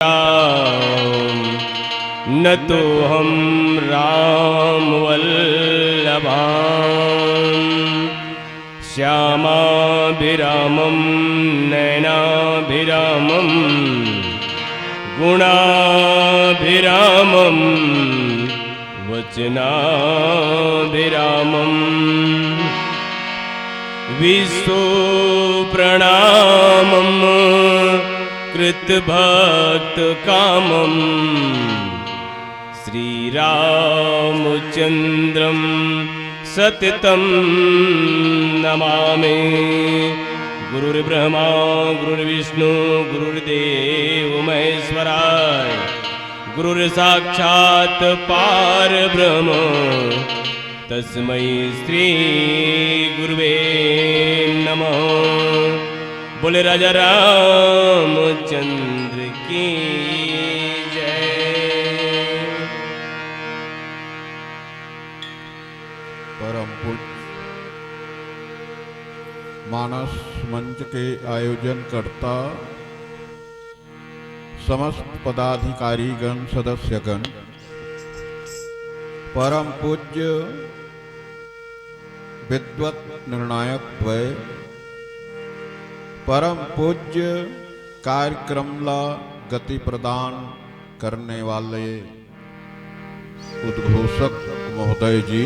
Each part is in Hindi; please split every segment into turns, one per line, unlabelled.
न तो हम राम वल्लभान् श्यामाभिरामं नयनाभिरामं गुणाभिरामं वचनाभिरामं विश्वप्रणामं कृतभक्तकामं श्रीरामचन्द्रं सततं नमामि। गुरुर्ब्रह्मा गुरुर्विष्णु गुरुर्देव महेश्वराय गुरुर्साक्षात् परब्रह्म तस्मै श्री गुरुवे नमः। बोले राजा रामचंद्र की जय।
परम पूज्य मानस मंच के आयोजन करता समस्त पदाधिकारीगण सदस्यगण, परम पूज्य विद्वत निर्णायक द्वय, परम पूज्य कार्यक्रमला गति प्रदान करने वाले उद्घोषक महोदय जी,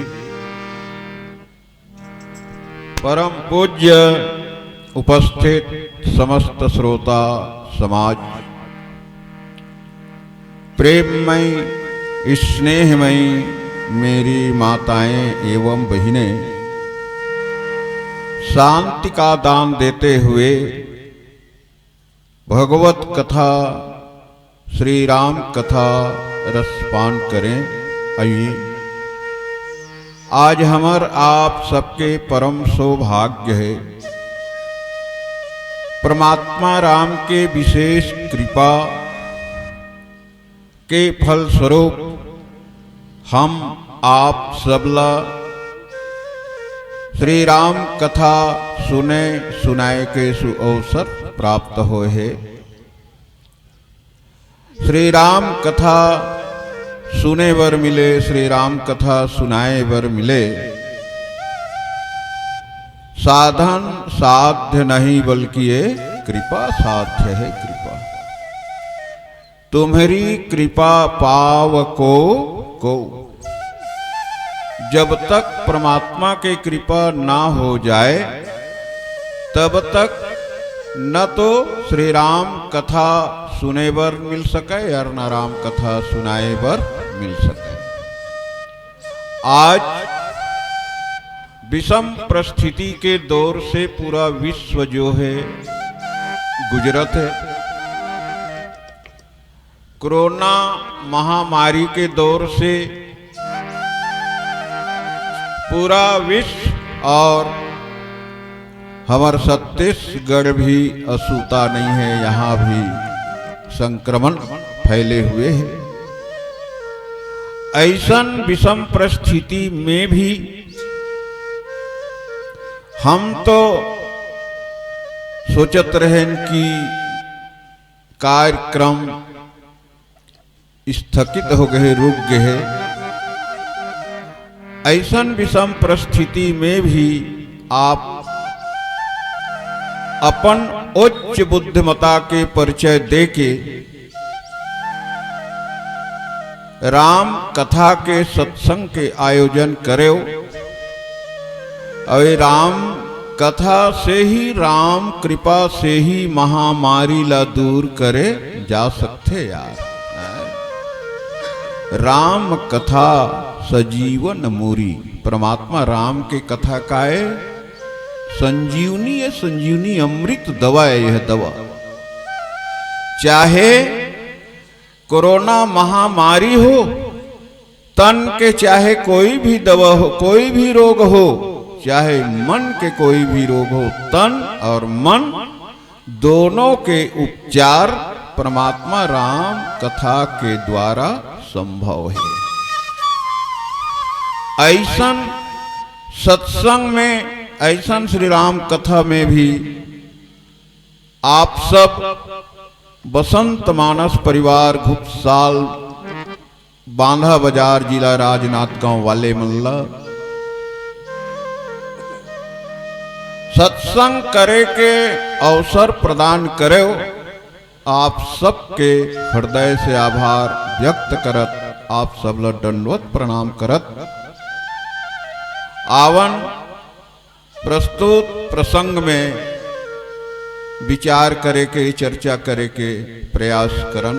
परम पूज्य उपस्थित समस्त श्रोता समाज, प्रेममयी स्नेहमयी मेरी माताएं एवं बहिनें, शांति का दान देते हुए भगवत कथा श्री राम कथा रसपान करें। आइए, आज हमार आप सबके परम सौभाग्य है, परमात्मा राम के विशेष कृपा के फलस्वरूप हम आप सबला श्री राम कथा सुने सुनाए के सुअवसर प्राप्त होए है। श्री राम कथा सुने बर मिले, श्री राम कथा सुनाए बर मिले, साधन साध्य नहीं बल्कि ये कृपा साध्य है। कृपा तुम्हारी कृपा पाव को जब तक परमात्मा के कृपा ना हो जाए तब तक न तो श्री राम कथा सुने बर मिल सके और न राम कथा सुनाए बर मिल सके। आज विषम परिस्थिति के दौर से पूरा विश्व जो है गुजरत है। कोरोना महामारी के दौर से पूरा विश्व और हमार छत्तीसगढ़ भी अछूता नहीं है, यहाँ भी संक्रमण फैले हुए हैं। ऐसन विषम परिस्थिति में भी हम तो सोचत रहें कि कार्यक्रम स्थगित हो गए, रुक गए। ऐसन विषम परिस्थिति में भी आप अपन उच्च बुद्धिमता के परिचय देके राम कथा के सत्संग के आयोजन करे और राम कथा से ही, राम कृपा से ही महामारी ला दूर करे जा सकते यार। राम कथा सजीवन मूरी, परमात्मा राम के कथा का है संजीवनी है, संजीवनी अमृत दवा है। यह दवा चाहे कोरोना महामारी हो, तन के चाहे कोई भी दवा हो, कोई भी रोग हो, चाहे मन के कोई भी रोग हो, तन और मन दोनों के उपचार परमात्मा राम कथा के द्वारा संभव है। ऐसन सत्संग में, ऐसन श्री राम कथा में भी आप सब बसंत मानस परिवार घुपसाल बांधा बाजार जिला राजनांदगांव वाले मल्ला सत्संग करे के अवसर प्रदान करे। आप सबके हृदय से आभार व्यक्त करत, आप सब ला दंडवत प्रणाम करत। आवन प्रस्तुत प्रसंग में विचार करे के, चर्चा करे के प्रयास करन।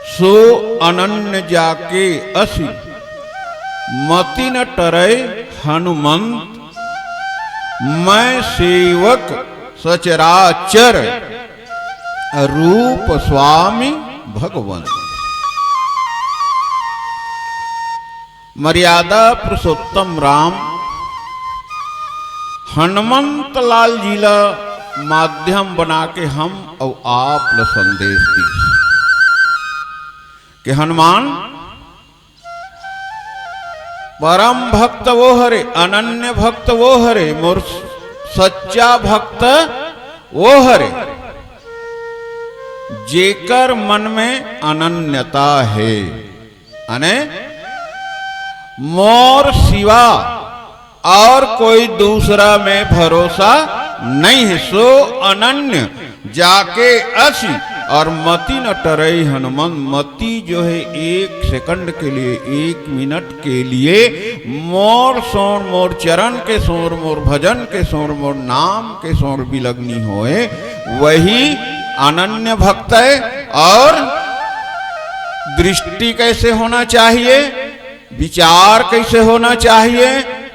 सो अनन्य जाके असि मति न टरै हनुमंत, मैं सेवक सचराचर रूप स्वामी भगवंत। मर्यादा पुरुषोत्तम राम हनुमंत लाल जी ला माध्यम बना के हम और आप ला संदेश दी कि हनुमान परम भक्त वो हरे, अनन्य भक्त वो हरे, मोर सच्चा भक्त वो हरे, जेकर मन में अनन्यता है, अने मोर सिवा और कोई दूसरा में भरोसा नहीं है। सो अनन्य जाके असि और मति न टरई हनुमान। मति जो है एक सेकंड के लिए, एक मिनट के लिए मोर सोर मोर चरण के सोर मोर भजन के सोर मोर नाम के सोर बिलग्नी होए, वही अनन्य भक्त है। और दृष्टि कैसे होना चाहिए, विचार कैसे होना चाहिए,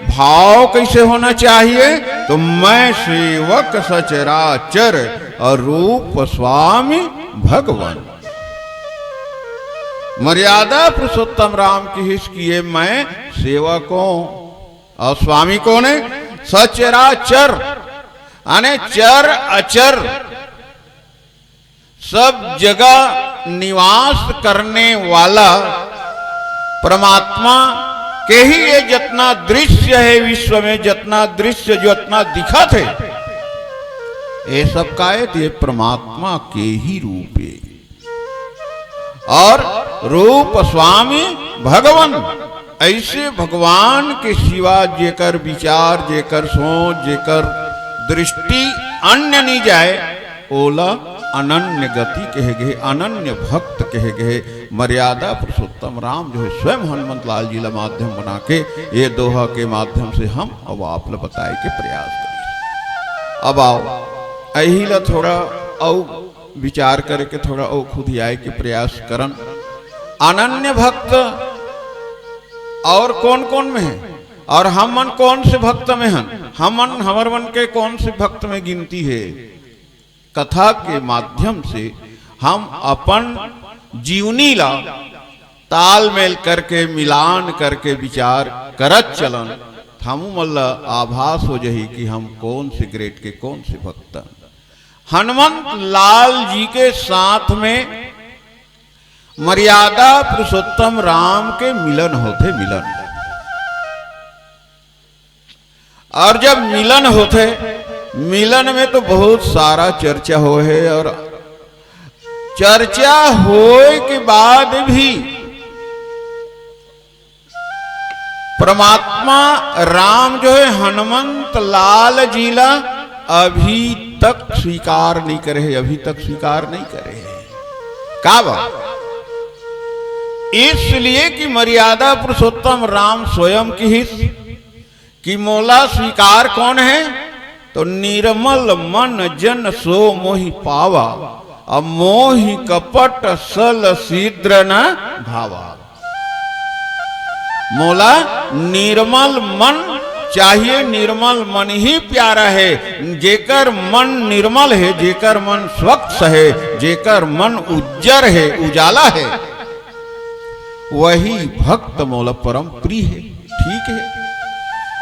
भाव कैसे होना चाहिए, तो मैं सेवक सचराचर और रूप स्वामी भगवान। मर्यादा पुरुषोत्तम राम की हिस किए मैं सेवकों और स्वामी कौन है, सचराचर यानी चर अचर सब जगह निवास करने वाला परमात्मा के ही ये जितना दृश्य है विश्व में, जितना दृश्य जितना दिखत है, ये सब का है ये परमात्मा के ही रूप है। और रूप स्वामी भगवान, ऐसे भगवान के सिवा जेकर विचार, जेकर सोच, जेकर दृष्टि अन्य नहीं जाए, ओला अनन्य गति कहे गए, अनन्य भक्त कहे गए। मर्यादा पुरुषोत्तम राम जो है स्वयं हनुमंत लाल जी ला माध्यम बना के ये दोहा के माध्यम से हम अब आप ला बताए के प्रयास करें। अब आओ यही ला थोड़ा और विचार करके थोड़ा और खुद ही आए के प्रयास करन। अनन्य भक्त और कौन कौन में है, और हम मन कौन से भक्त में हैं, हमन हमर मन के कौन से भक्त में गिनती है। कथा के माध्यम से हम अपन जीवनी ला तालमेल करके, मिलान करके विचार करत चलन, हमू मल्ला आभास हो जाही कि हम कौन से ग्रेड के कौन से भक्त। हनुमंत लाल जी के साथ में मर्यादा पुरुषोत्तम राम के मिलन होते, मिलन। और जब मिलन होते, मिलन में तो बहुत सारा चर्चा हो है, और चर्चा होए के बाद भी परमात्मा राम जो है हनुमंत लाल जी ला अभी तक स्वीकार नहीं करे, अभी तक स्वीकार नहीं करे। का बात? इसलिए कि मर्यादा पुरुषोत्तम राम स्वयं की हित कि मोला स्वीकार कौन है, तो निर्मल मन जन सो मोहि पावा, अब मोहि कपट सल शीद्र न भावा। मोला निर्मल मन चाहिए, निर्मल मन ही प्यारा है। जेकर मन निर्मल है, जेकर मन स्वच्छ है, जेकर मन उज्जर है, उजाला है, वही भक्त मोला परम प्रिय है। ठीक है,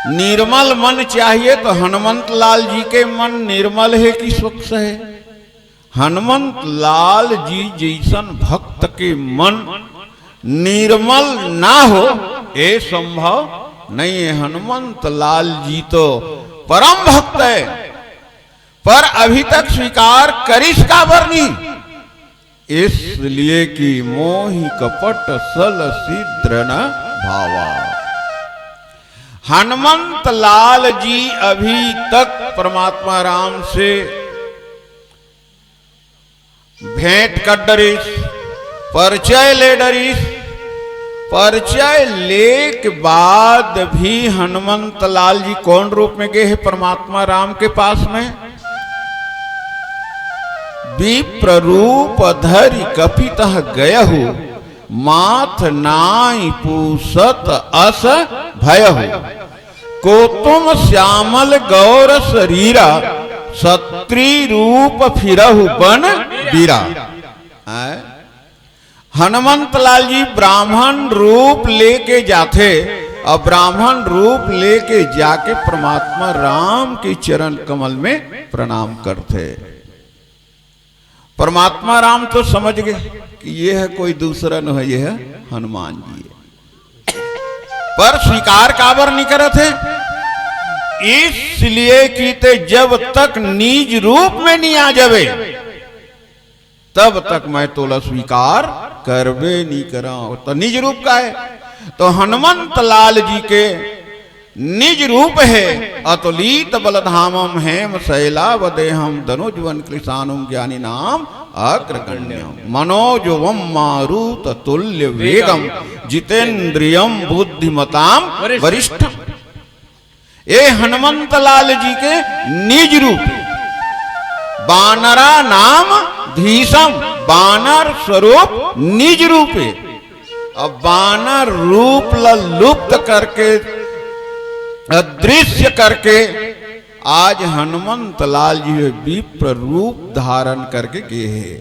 निर्मल मन चाहिए तो हनुमंत लाल जी के मन निर्मल है कि स्वच्छ है? हनुमंत लाल जी जैसन भक्त के मन निर्मल ना हो ये संभव नहीं है। हनुमंत लाल जी तो परम भक्त है, पर अभी तक स्वीकार करिस का बरनी, इसलिए कि मोहि कपट सल सिद्र न भावा। हनुमंत लाल जी अभी तक परमात्मा राम से भेंट कर डरिस, परिचय ले डरिस। परिचय ले के बाद भी हनुमंत लाल जी कौन रूप में गए हैं परमात्मा राम के पास में? विप्र रूप धरि कपितः गयहु, माथ नाई पूसत अस भयहु। को तुम श्यामल गौर शरीरा, सत्री रूप फिरहु बन बीरा। हनुमंत लाल जी ब्राह्मण रूप लेके जाते और ब्राह्मण रूप लेके जाके परमात्मा राम के चरण कमल में प्रणाम करते। परमात्मा राम तो समझ गए कि ये है कोई दूसरा न है, ये है हनुमान जी है। पर स्वीकार काबर नहीं करे थे, इसलिए कि ते जब तक निज रूप में नहीं आ जावे तब तक मैं तोला स्वीकार करबे नहीं करा। तो निज रूप का है तो हनुमंत लाल जी के निज रूप है। अतुलित बलधामम हेम शैलावदेहम धनुजवन कृशानुम ज्ञानी नाम अग्रगण्यम मनोजवम मारुत तुल्य वेगम जितेंद्रियम बुद्धिमताम वरिष्ठम। ये हनुमंत लाल जी के निज रूप। बानरा नाम धीसम, बानर स्वरूप निज रूप है। अब बानर रूप लुप्त करके अदृश्य करके आज हनुमंत लाल जी विप्र रूप धारण करके गए हैं।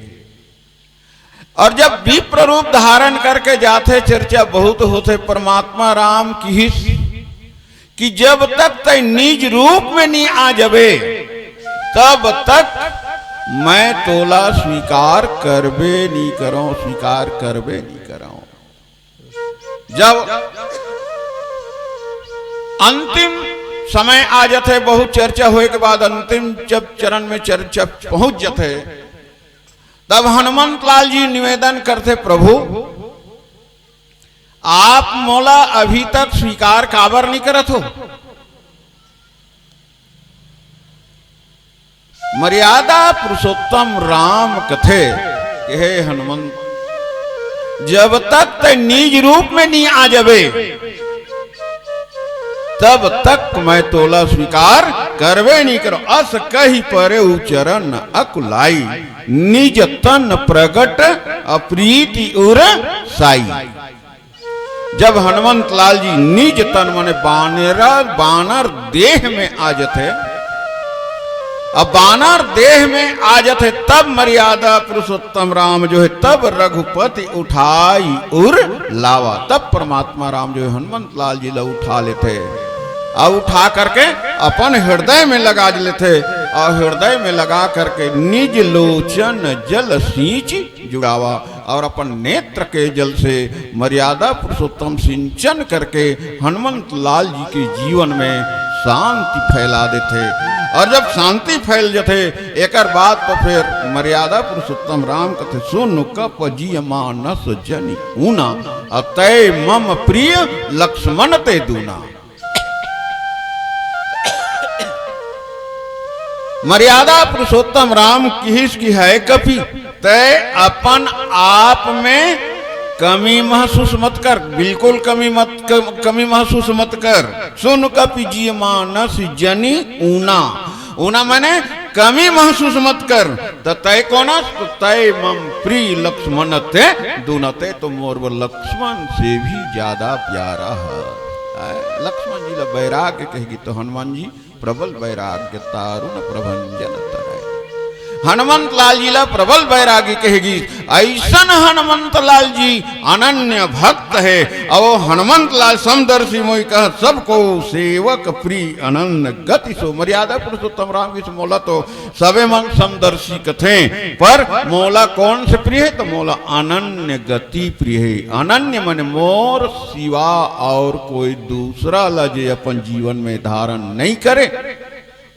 और जब विप्र रूप धारण करके जाते चर्चा बहुत होते परमात्मा राम की ही कि जब तक ते निज रूप में नहीं आ जावे तब तक मैं तोला स्वीकार करबे नहीं करो, स्वीकार करबे नहीं करो। जब अंतिम समय आ जाते, बहुत चर्चा हुए के बाद अंतिम जब चरण में चर्चा पहुंच जाते तब हनुमंत लाल जी निवेदन करते, प्रभु आप मोला अभी तक स्वीकार काबर नहीं करत हो? मर्यादा पुरुषोत्तम राम कथे कि हे हनुमंत, जब तक ते निज रूप में नहीं आ जावे तब तक मैं तोला स्वीकार करवे नहीं करो। अस कही परे उचरण अकुलाई, निज तन प्रगट अप्रीति उर साई। जब हनुमंत लाल जी निज तन माने बानर देह में आ जाते, अब बानर देह में आ जाते तब मर्यादा पुरुषोत्तम राम जो है तब रघुपति उठाई उर लावा। तब परमात्मा राम जो है हनुमंत लाल जी ला उठा लेते और उठा करके अपन हृदय में लगा लेते और हृदय में लगा करके निज लोचन जल सींच जुड़ावा और अपन नेत्र के जल से मर्यादा पुरुषोत्तम सिंचन करके हनुमंत लाल जी के जीवन में शांति फैला देते। और जब शांति फैल जाते एक बात तो फिर मर्यादा पुरुषोत्तम राम कथे सुन कप जी मानस जनि ऊना अतय मम प्रिय लक्ष्मण ते दूना। मर्यादा पुरुषोत्तम राम की है कपि, तय अपन आप में कमी महसूस मत कर, बिल्कुल कमी महसूस मत कर। सुन कपि जी मानस जनि ऊना, ऊना माने कमी महसूस मत कर। तो तय कौनस तो तय मम प्रिय लक्ष्मण ते दूनते, तो मोर लक्ष्मण से भी ज्यादा प्यारा है। लक्ष्मण जी ला वैराग्य कहेगी तो हनुमान जी प्रबल वैराग्य तारुण प्रभंजन तरह। हनुमंत लाल जी ला प्रबल वैरागी कहेगी। ऐसन हनुमंत लाल जी अनन्य भक्त है और हनुमंत लाल समदर्शी मोई कह सबको सेवक प्रिय अनन्य गति सो। मर्यादा पुरुषोत्तम राम की मोला तो सबे मन समदर्शी कथे, पर मोला कौन से प्रिय है तो मोला अनन्य गति प्रिय है। अनन्य मन मोर सिवा और कोई दूसरा ला जे अपन जीवन में धारण नहीं करे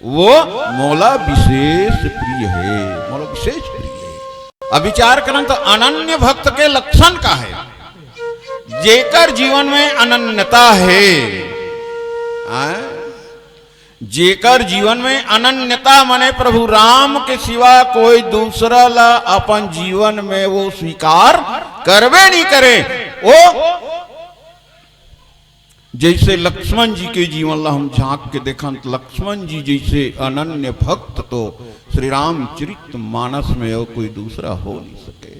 वो मोला विशेष प्रिय है, मोला विशेष प्रिय है। अब विचार करें तो अनन्य भक्त के लक्षण का है, जेकर जीवन में अनन्यता है, जेकर जीवन में अनन्यता माने प्रभु राम के सिवा कोई दूसरा ला अपन जीवन में वो स्वीकार करवे नहीं करे। वो जैसे लक्ष्मण जी के जीवन ला हम झांक के देखा, लक्ष्मण जी जैसे अनन्य भक्त तो श्री रामचरित मानस में और कोई दूसरा हो नहीं सके।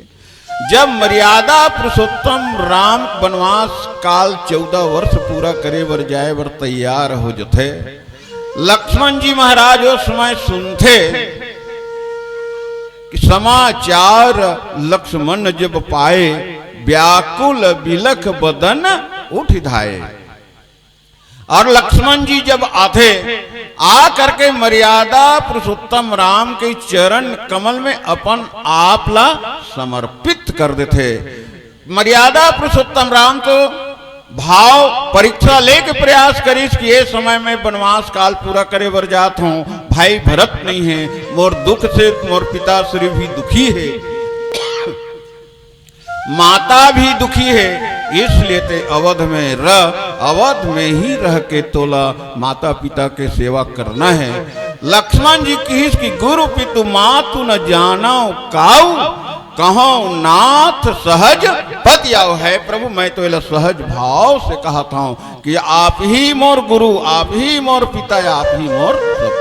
जब मर्यादा पुरुषोत्तम राम वनवास काल 14 वर्ष पूरा करे बर जाए बर तैयार हो जथे, लक्ष्मण जी महाराज उस समय सुनते कि समाचार लक्ष्मण जब पाए, व्याकुल बिलख बदन उठ धाये। और लक्ष्मण जी जब आते, आ करके मर्यादा पुरुषोत्तम राम के चरण कमल में अपन आप ला समर्पित कर देते। मर्यादा पुरुषोत्तम राम तो भाव परीक्षा लेके प्रयास करीस कि ये समय में वनवास काल पूरा करे बर जात हूं, भाई भरत नहीं है, मोर दुख से मोर पिता श्री भी दुखी है, माता भी दुखी है, इसलिए ते अवध में ही रह के तोला माता पिता के सेवा करना है। लक्ष्मण जी की गुरु पितु मातु न जानो काऊ, कहो नाथ सहज पति आओ है। प्रभु मैं तो इला सहज भाव से कहा था कि आप ही मोर गुरु, आप ही मोर पिता, आप ही मोर सब।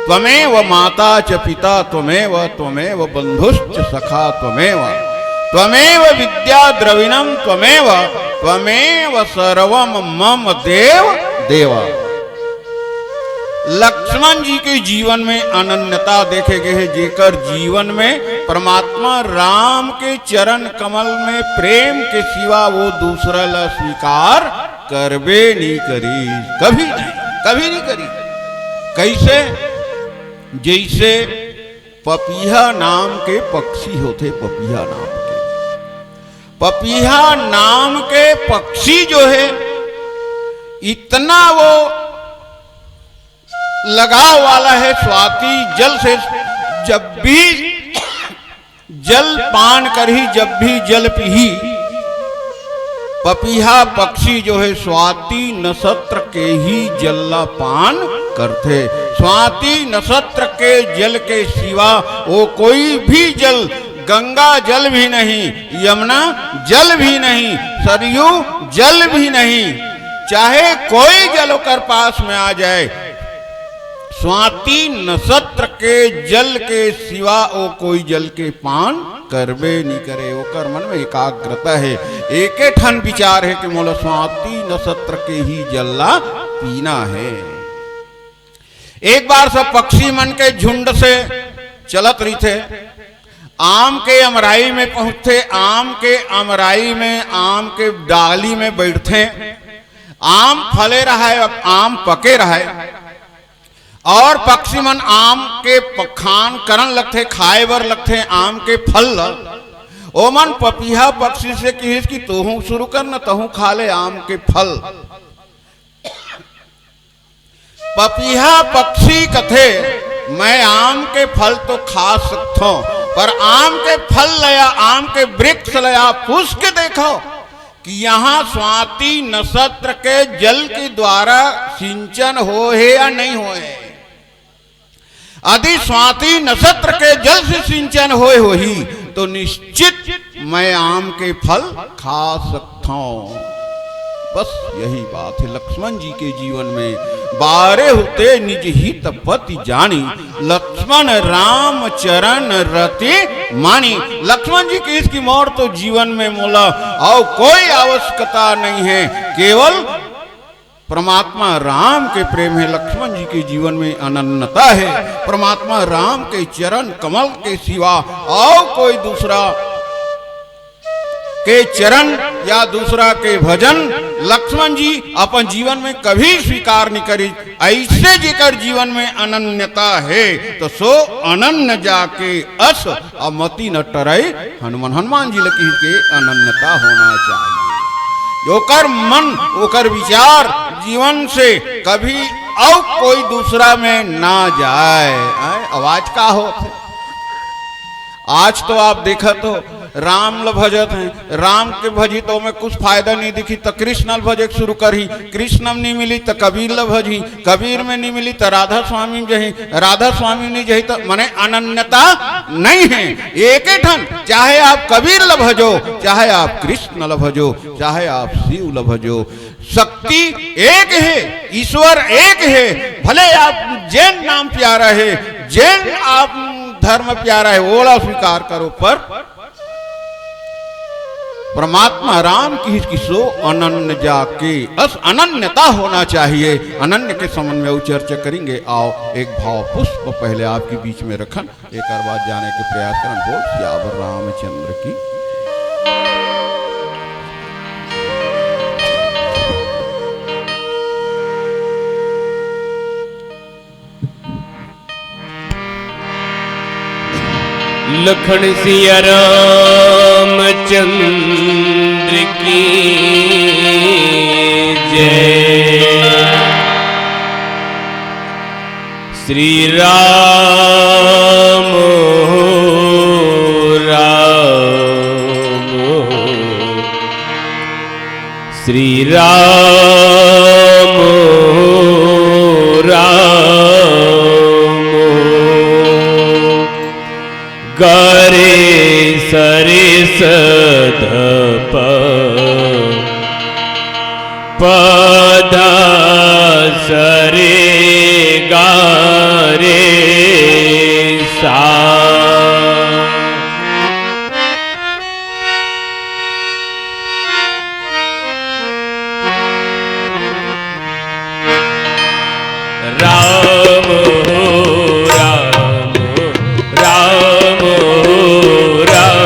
त्वमेव माता च पिता त्वमेव बंधुश्च सखा त्वमेव विद्या द्रविणम त्वमेव सर्वम मम देव। लक्ष्मण जी के जीवन में अनन्यता देखे गए है, जेकर जीवन में परमात्मा राम के चरण कमल में प्रेम के सिवा वो दूसरा ला स्वीकार करबे नहीं करी, कभी नहीं करी। कैसे? जैसे पपीहा नाम के पक्षी होते, पपीहा नाम के पक्षी जो है इतना वो लगाव वाला है स्वाति जल से, जब भी जल पान करही, जब भी जल पीही, पपीहा पक्षी जो है स्वाति नक्षत्र के ही जल पान करते। स्वाति नक्षत्र के जल के सिवा वो कोई भी जल, गंगा जल भी नहीं, यमुना जल भी नहीं, सरयू जल भी नहीं, चाहे कोई जल कर पास में आ जाए, स्वाति नक्षत्र के जल के सिवा वो कोई जल के पान करबे नहीं करे। ओकर मन में एकाग्रता है, एके ठन विचार है कि मोला स्वाति नक्षत्र के ही जल्ला पीना है। एक बार सब पक्षी मन के झुंड से चलत रही थे, आम के अमराई में पहुंचते, आम के अमराई में आम के डाली में बैठते, आम फले रहा है, अब आम पके रहा है, और पक्षी मन आम के खान करन लगते, खाए बर लगते आम के फल। ओ मन पपीहा पक्षी से कहिस कि तोहू शुरू कर न, तोहू खा ले आम के फल। पपीहा पक्षी कथे मैं आम के फल तो खा सकता हूं, पर आम के फल लया, आम के वृक्ष लया, पूछ के देखो कि यहाँ स्वाति नक्षत्र के जल के द्वारा सिंचन हो है या नहीं हो है। यदि स्वाति नक्षत्र के जल से सिंचन होए हो ही तो निश्चित मैं आम के फल खा सकता हूं। बस यही बात है लक्ष्मण जी के जीवन में। बारे होते निज हित पति जानी, लक्ष्मण राम चरण रति मानी। लक्ष्मण जी की इसकी मौत तो जीवन में मोला और कोई आवश्यकता नहीं है, केवल परमात्मा राम के प्रेम है। लक्ष्मण जी के जीवन में अनन्यता है, परमात्मा राम के चरण कमल के सिवा और कोई दूसरा के चरण या दूसरा के भजन लक्ष्मण जी अपन जीवन में कभी स्वीकार नहीं करी। ऐसे जेकर जीवन में अनन्यता है तो सो अनन्य जाके अस अमति न टरई। हनुमान जी लकी के अनन्यता होना चाहिए। ओकर मन ओकर विचार जीवन से कभी और कोई दूसरा में ना जाए। आवाज का हो आज तो आप देखा तो राम ल भजत हैं, राम के भजी तो में कुछ फायदा नहीं दिखी तो कृष्ण ल भजे शुरू करी, कृष्ण में नहीं मिली तो कबीर ल भजी, कबीर में नहीं मिली तो राधा स्वामी जही, राधा स्वामी नहीं जही तो मने अनन्यता नहीं है। एक ही ठन चाहे आप कबीर ल भजो, चाहे आप कृष्ण ल भजो, चाहे आप शिव ल भजो, शक्ति एक है, ईश्वर एक है। भले आप जैन नाम प्यारा है, जैन आप धर्म प्यारा है, ओला स्वीकार करो, पर परमात्मा राम की किसो अनन्य जाके अस अनन्यता होना चाहिए। अनन्य के संबंध में चर्चा करेंगे। आओ एक भाव पुष्प पहले आपके बीच में रखन, एक बात जाने के प्रयास करन। बोल सियावर रामचंद्र की।
लखन सिया रामचंद्र की जय। श्री राम राम, श्री राम राम, गरे सरे सधप पद सरे गारे सा। राम राम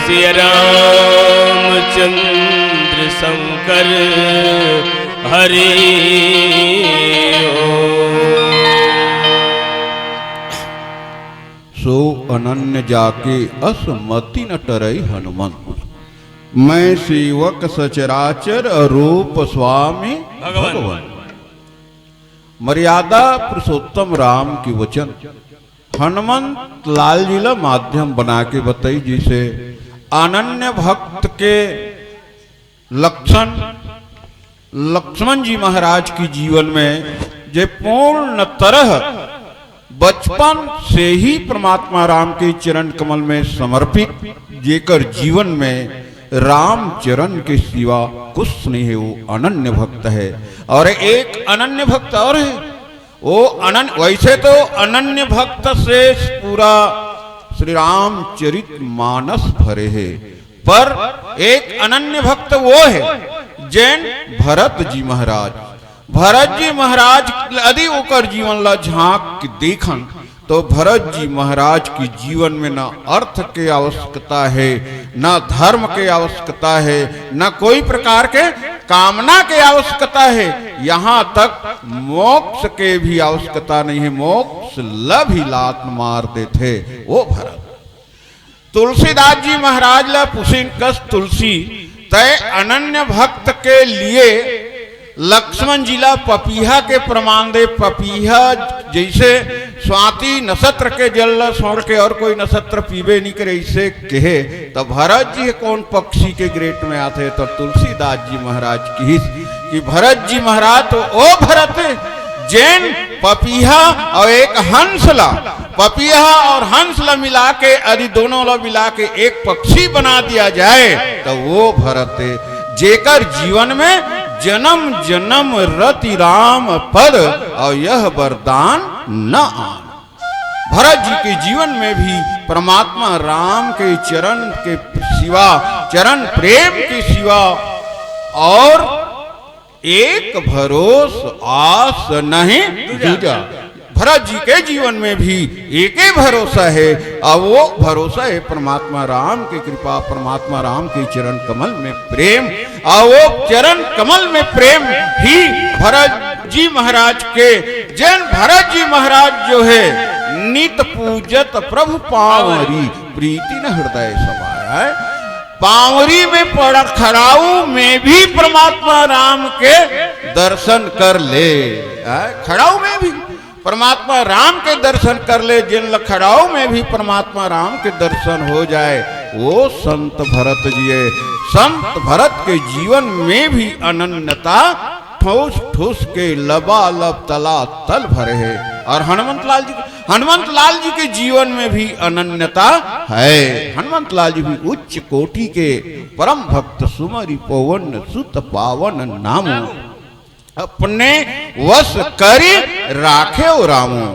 सिया रामचंद्र शंकर हरि
सो अनन्य जाके असमति न टरई हनुमंत। मैं सेवक सचराचर अरूप स्वामी भगवान। मर्यादा पुरुषोत्तम राम की वचन हनुमंत लाल जी ला माध्यम बना के बताई, जिसे अनन्य भक्त के लक्षण लक्ष्मण जी महाराज की जीवन में जे पूर्ण तरह बचपन से ही परमात्मा राम के चरण कमल में समर्पित, जेकर जीवन में राम चरण के सिवा कुछ नहीं है, वो अनन्य भक्त है। और एक अनन्य भक्त और है, वो अनन्य, वैसे तो अनन्य भक्त से पूरा श्री रामचरित मानस भरे है, पर एक अनन्य भक्त वो है जैन भरत जी महाराज। भरत जी महाराज यदि ओकर जीवन ला झांक के देखन तो भरत जी महाराज की जीवन में न अर्थ के आवश्यकता है, न धर्म के आवश्यकता है, न कोई प्रकार के कामना के आवश्यकता है, यहाँ तक मोक्ष के भी आवश्यकता नहीं है। मोक्ष लब ही लात मार देते वो भरत। तुलसीदास जी महाराज ला पुसिन कस तुलसी तय अनन्य भक्त के लिए लक्ष्मण जिला पपीहा के प्रमाण दे। पपीहा जैसे स्वाति नक्षत्र के जल छोड़ के और कोई नक्षत्र पीबे नहीं करे, इसे कहे तो भरत जी कौन पक्षी के ग्रेट में आते, तो तुलसीदास जी महाराज की कि भरत जी महाराज तो ओ भरत जैन पपीहा और एक हंसला, पपीहा और हंसला मिला के यदि दोनों ला मिला के एक पक्षी बना दिया जाए तो वो भरत जेकर जीवन में जन्म जन्म रति राम पद और यह वरदान न आन। भरत जी के जीवन में भी परमात्मा राम के चरण के सिवा, चरण प्रेम के सिवा और एक भरोस आस नहीं दूजा। भरत जी के जीवन में भी एक ही भरोसा है, और वो भरोसा है परमात्मा राम की कृपा, परमात्मा राम के चरण कमल में प्रेम। और वो चरण कमल में प्रेम ही भरत जी महाराज के, जैन भरत जी महाराज जो है नित पूजत प्रभु पावरी प्रीति न हृदय समाया है। पावरी में पड़ा खड़ाऊ में भी परमात्मा राम के दर्शन कर ले, खड़ाऊ में भी परमात्मा राम के दर्शन कर ले। जिन लखड़ाओं में भी परमात्मा राम के दर्शन हो जाए वो संत भरत जी है। संत भरत के जीवन में भी अनन्यता ठोस ठोस के लबालब तला तल भरे है। और हनुमंत लाल जी के जीवन में भी अनन्यता है। हनुमंत लाल जी भी उच्च कोटि के परम भक्त सुमरि पवन सुत पावन नाम अपने वश करी राखे रामो।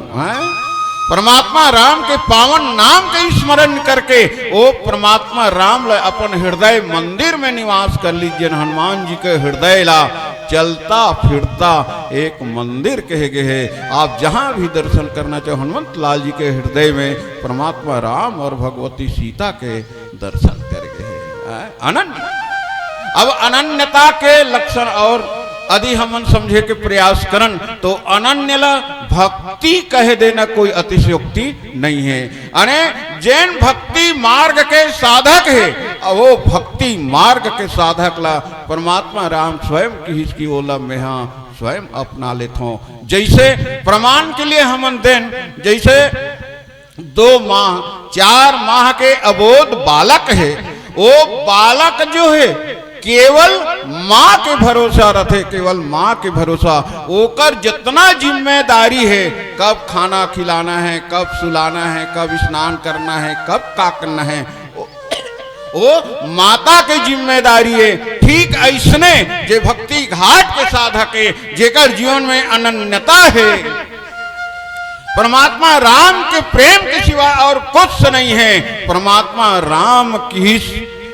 परमात्मा राम के पावन नाम के स्मरण करके वो परमात्मा राम अपन हृदय मंदिर में निवास कर लीजिए। हनुमान जी के हृदय ला चलता फिरता एक मंदिर कहे गए है। आप जहां भी दर्शन करना चाहो हनुमंत लाल जी के हृदय में परमात्मा राम और भगवती सीता के दर्शन कर गए है। अनन्य, अब अनन्यता के लक्षण और यदि हम समझे के प्रयास करन तो अनन्य भक्ति कह देना कोई अतिशयोक्ति नहीं है। अने जैन भक्ति मार्ग के साधक है, वो भक्ति मार्ग के साधक ला परमात्मा राम स्वयं की ओला में हाँ स्वयं अपना लेते हो। जैसे प्रमाण के लिए हम दिन जैसे 2 माह 4 माह के अबोध बालक है, वो बालक जो है केवल माँ के भरोसा रखे, केवल माँ के भरोसा। ओकर जितना जिम्मेदारी है, कब खाना खिलाना है, कब सुलाना है, कब स्नान करना है, कब का करना है, वो माता के जिम्मेदारी है। ठीक ऐसने जे भक्ति घाट के साधक है, जेकर जीवन में अनन्यता है, परमात्मा राम के प्रेम के सिवा और कुछ नहीं है। परमात्मा राम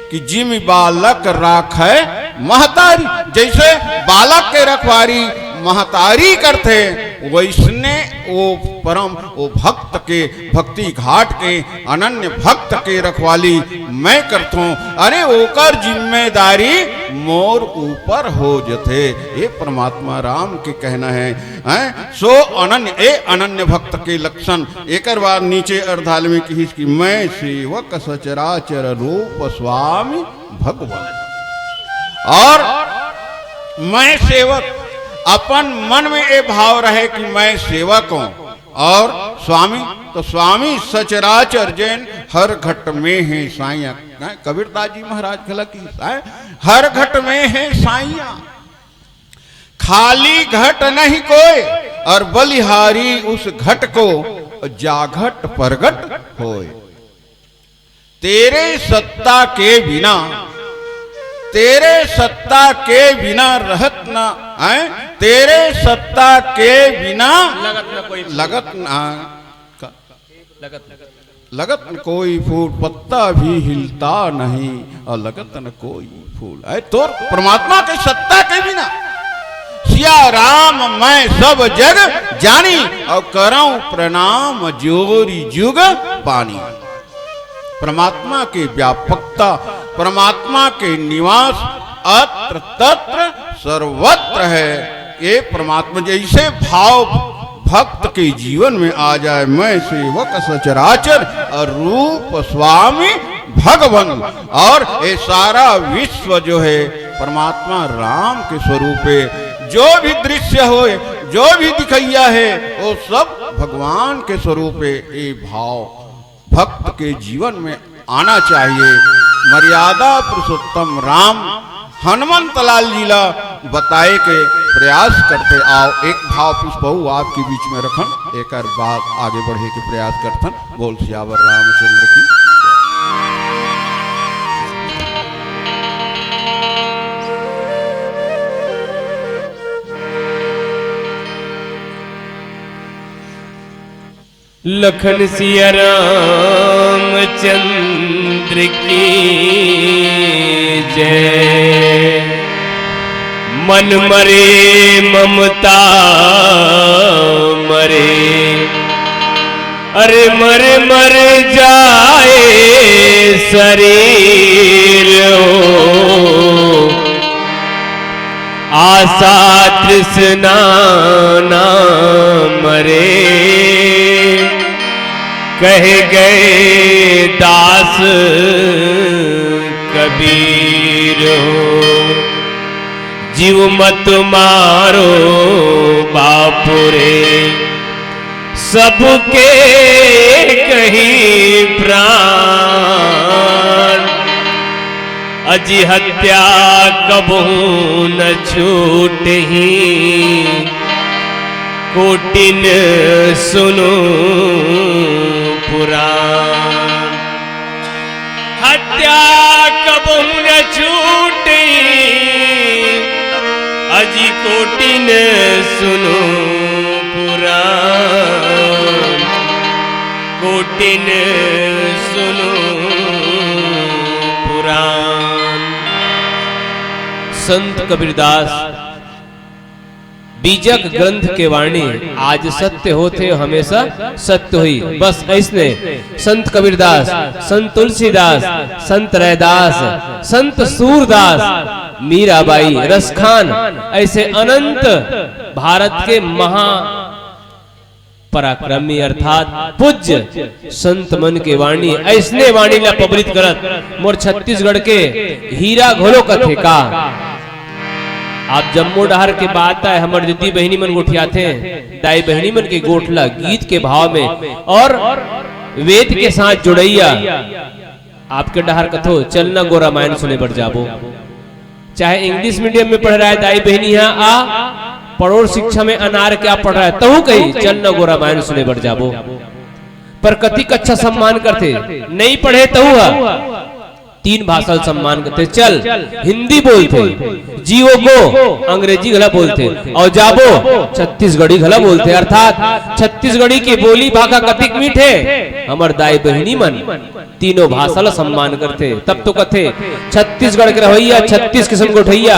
कि जिम बालक राख है महतारी। जैसे बालक के रखवारी महतारी करते वैसने वो परम वो भक्त के भक्ति घाट के अनन्य भक्त के रखवाली मैं करता हूँ। अरे ओकर जिम्मेदारी मोर ऊपर हो जथे। ये परमात्मा राम के कहना है, सो अनन्य अनन्य भक्त के लक्षण। एक बार नीचे अर्धाल में की मैं सेवक सचराचर रूप स्वामी भगवान। और मैं सेवक अपन मन में ये भाव रहे कि मैं सेवक हूं, और स्वामी तो स्वामी सचराचर जैन हर घट में है साइया। कबीरदास जी महाराज खला की हर घट में है साइया, खाली घट नहीं कोई, और बलिहारी उस घट को जाघट परगट होए। तेरे सत्ता के बिना, तेरे सत्ता के बिना रहत ना है, तेरे सत्ता के बिना लगत न कोई फूल, पत्ता भी हिलता नहीं और लगत न कोई फूल है। तो परमात्मा के सत्ता के बिना सिया राम मैं सब जग जानी, और करऊं प्रणाम जोरी जुग पानी। परमात्मा की व्यापकता, परमात्मा के निवास अत्र तत्र सर्वत्र है। ये परमात्मा जैसे भाव भक्त के जीवन में आ जाए, मैं सेवक सचराचर और रूप स्वामी भगवान, और ये सारा विश्व जो है परमात्मा राम के स्वरूप है। जो भी दृश्य हो, जो भी दिखैया है, वो सब भगवान के स्वरूप है। ये भाव भक्त के जीवन में आना चाहिए। मर्यादा पुरुषोत्तम राम हनुमंत लाल लीला बताए के प्रयास करते आओ। एक भाव पुष्पऊ आपके बीच में रखन, एक बात आगे बढ़े के प्रयास करथन। बोल सियावर रामचंद्र की।
लखन सिया रामचंद्र की जय। मन मरे ममता मरे, अरे मरे मर जाए शरीर हो। आशा तृष्णा ना मरे, कह गए दास कबीर हो। जीव मत मारो बापुरे, सबके कहीं प्राण। अजी हत्या कबू न छूटही, कोटिन सुनो पुराण। हत्या कबू न छूटे, अजी कोटिन सुनो पुराण। कोटिन सुनो पुराण। संत कबीरदास बीजक ग्रंथ के वाणी आज सत्य होते हमेशा सत्य हुई। बस ऐसने संत कबीरदास, संत तुलसीदास, संत रैदास, संत सूरदास, मीराबाई, रसखान, ऐसे अनंत भारत के महा पराक्रमी अर्थात पूज्य संत मन के वाणी ऐसने वाणी ला पब्लित करत मोर छत्तीसगढ़ के हीरा घोलो कथे का। आप जम्मू डहर के बात आए हमर दीदी बहनी मन गोठियाथे दाई बहनी मन के गोठला गीत के भाव में और वेद के साथ जुड़ैया आपके डहर कथो चलना गो रामायण सुने बढ़ जाबो। चाहे इंग्लिश मीडियम में पढ़ रहा है दाई बहनी यहाँ आ पड़ोस शिक्षा में अनार क्या पढ़ रहा है तहु कही चलना गो रामायण सुने बढ़ जाबो। पर कथिक अच्छा सम्मान करते नहीं पढ़े तहु तीन भाषा सम्मान करते। चल हिंदी बोलते, जीवो को अंग्रेजी गला बोलते और जाबो छत्तीसगढ़ी गला बोलते। अर्थात छत्तीसगढ़ी की बोली भाषा कतिक मीठे हमर दाई बहिनी मन तीनों भाषा ला सम्मान करते। तब तो कथे छत्तीसगढ़ के रवैया 36 किस्म गोठैया,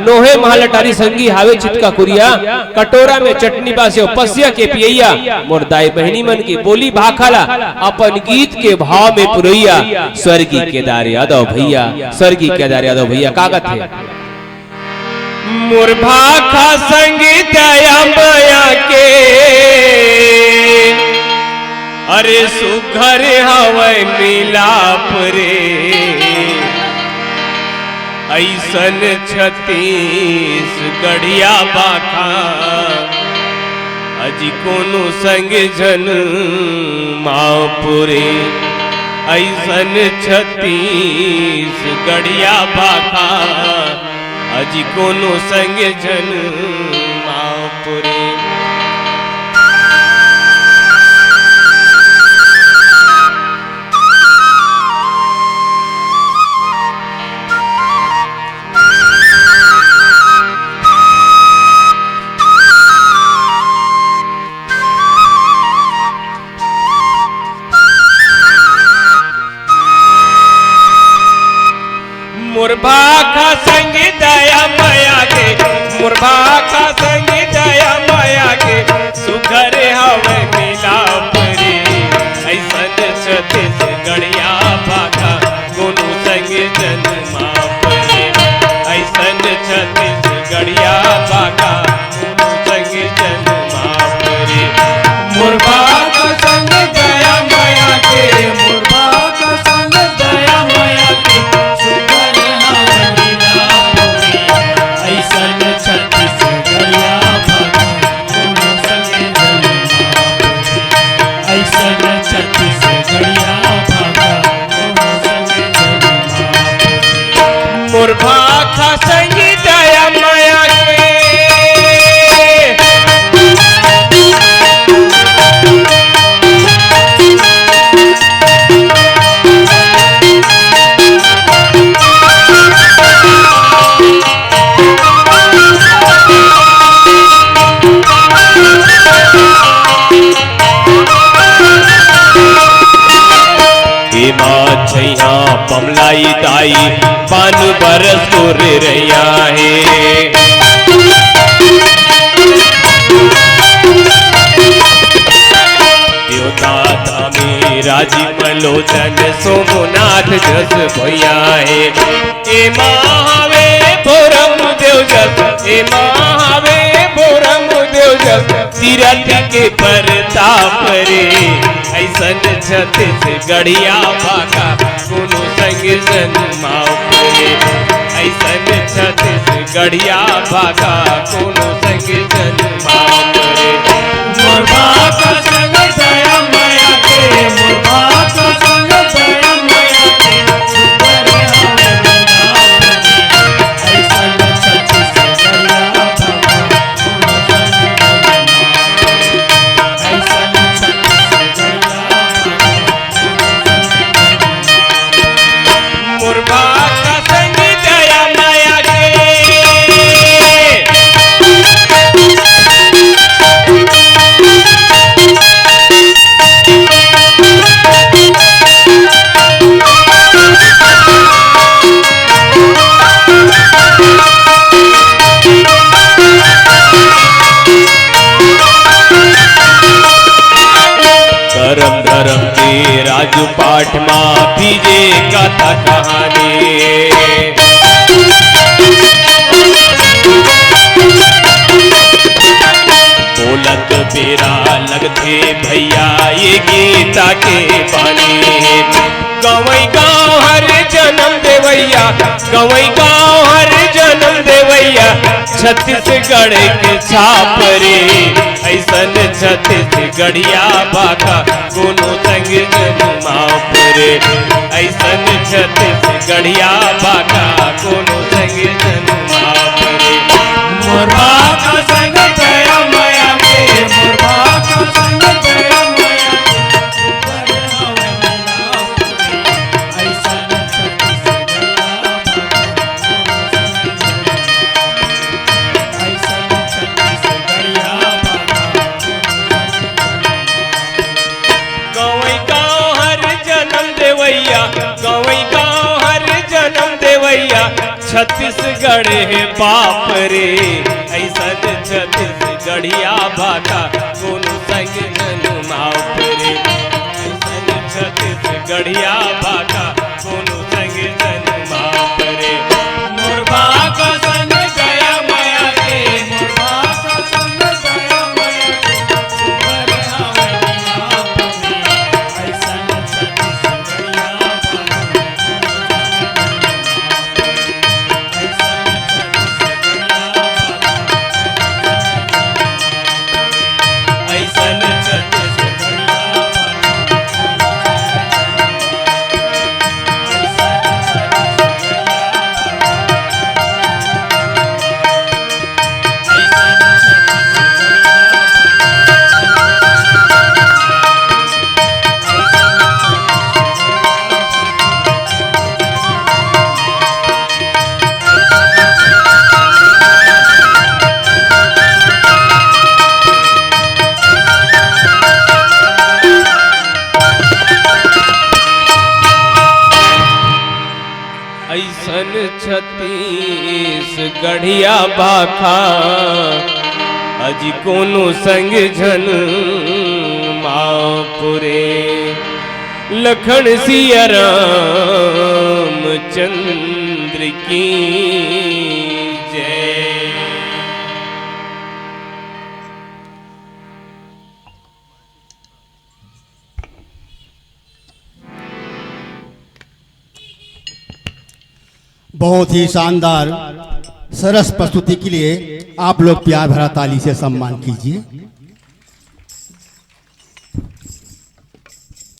नोहे महलटारी संगी हावे चितका कुरिया, कटोरा में चटनी बासे पसिया के पियैया, मोर दाई बहिनी मन की बोली भाखला अपन गीत के भाव में पुरैया। स्वर्गीय केदार यादव भैया, स्वर्गीय केदार यादव भैया कागत है मोर भाखा संगीत माया के, अरे सुघर हवै मिलाप रे, ऐसन 36 गढ़िया बाखा अजी कोनो संग जन मापुरे, ऐसन 36 गढ़िया बाखा अजी कोनो संग जन मापुरे। मुरभा का संग दया माया के, मुरभा का संग दया माया के, सुघर हवे मिलाप रे, ऐसन 36 गढ़िया भाखा कोनो संग जन माप रे, ऐसन 36 गढ़िया भाखा कोनो संग जन माप रे। मुरभा का संग दया माया के, मुरभा का संग दया माया के, मुरभा का संग दया माया के, छैया बमलाई दाई पान बरस तोर रैया है, देवता में राजीव लोचन सोमनाथ जस भैया है, ए महावे भोरम देव जस, ए महावे भोरम देव जस, तीरथ के परताप रे, ऐसन 36 गढ़िया भाखा कोनो संग जन माप रे, ऐसन 36 गढ़िया भाखा कोनो संग जन माप रे। मुरभा का संग दया माया के, मुरभा का संग दया माया के, सुघर हवे मिलाप रे, ऐसन 36 गढ़िया भाखा कोनो संग जन माप रे, ऐसन 36 मुरभा का संग दया माया के। धर्म धर्म के राजू पाठ माँ पीजे कथा कहानी, बोलत बेरा लगते भैया ये गीता के बानी, गवई गाँव हर जन्म देवैया, गवई गाँव हर जन्म देवैया, छत्तीसगढ़ के छाप रे, ऐसन 36 गढ़िया भाखा कोनो संग जन माप रे, ऐसन 36 गढ़िया भाखा कोनो संग जन माप रे। मुरभा का संग दया माया के, मुरभा का संग दया माया के, सुघर हवे मिलाप रे, ऐसन 36 छत्तीसगढ़ है बाप रे, ऐसन छत्तीसगढ़िया भाका कोनो संग जन माप रे, ऐसन छत्तीसगढ़िया भाका कोनो संग जन माप रे। मोर भाका संग गया माया के, मोर भाका संग गया माया के, सुपर हवनी माप रे, ऐसन छत्तीसगढ़िया ऐसन छत्तीसगढ़िया भाखा अजी कोनो संग झन मापुरे। लखन सिया राम चंद्र की जय।
बहुत ही शानदार सरस प्रस्तुति के लिए आप लोग प्यार भरा ताली से सम्मान कीजिए।